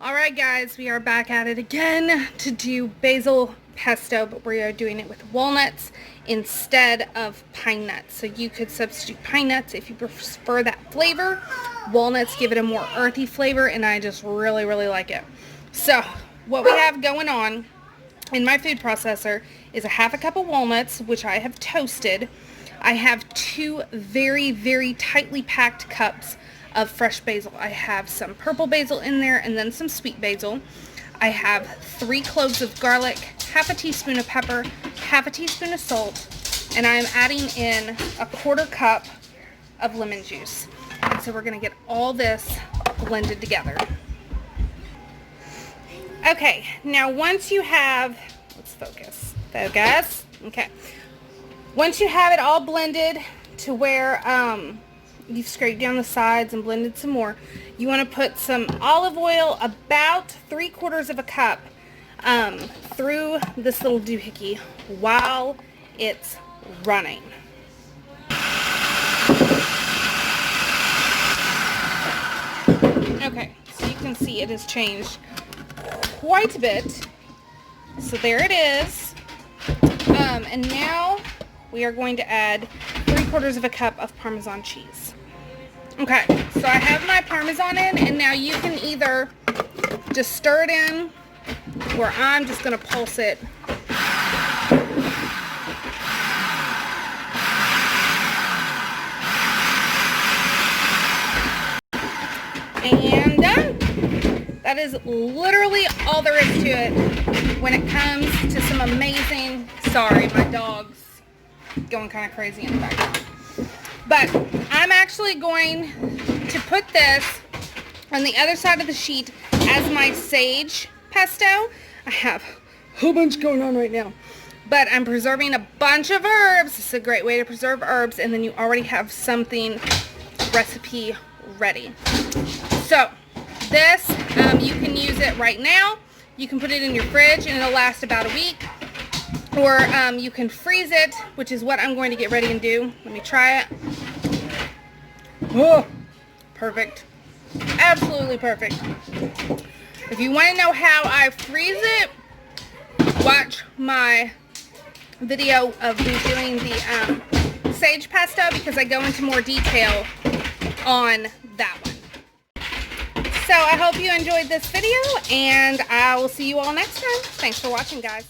Alright guys, we are back at it again to do basil pesto, but we are doing it with walnuts instead of pine nuts. So you could substitute pine nuts if you prefer that flavor. Walnuts give it a more earthy flavor, and I just really like it. So what we have going on in my food processor is a half a cup of walnuts, which I have toasted. I have 2 very tightly packed cups of fresh basil. I have some purple basil in there and then some sweet basil. I have 3 cloves of garlic, half a teaspoon of pepper, half a teaspoon of salt, and I'm adding in a 1/4 cup of lemon juice. And so we're going to get all this blended together. Okay, now once you have, let's focus, okay. Once you have it all blended to where you've scraped down the sides and blended some more, you want to put some olive oil, about 3/4 of a cup, through this little doohickey while it's running. Okay, so you can see it has changed quite a bit. So there it is. And now we are going to add 3/4 of a cup of Parmesan cheese. Okay, so I have my Parmesan in, and now you can either just stir it in, or I'm just going to pulse it. And done. That is literally all there is to it when it comes to some amazing, sorry, my dog's going kind of crazy in the background. But I'm actually going to put this on the other side of the sheet as my sage pesto. I have a whole bunch going on right now. But I'm preserving a bunch of herbs. This is a great way to preserve herbs, and then you already have something recipe ready. So this, you can use it right now. You can put it in your fridge and it'll last about a week. Or you can freeze it, which is what I'm going to get ready and do. Let me try it. Oh, perfect. Absolutely perfect. If you want to know how I freeze it, watch my video of me doing the sage pesto, because I go into more detail on that one. So I hope you enjoyed this video, and I will see you all next time. Thanks for watching, guys.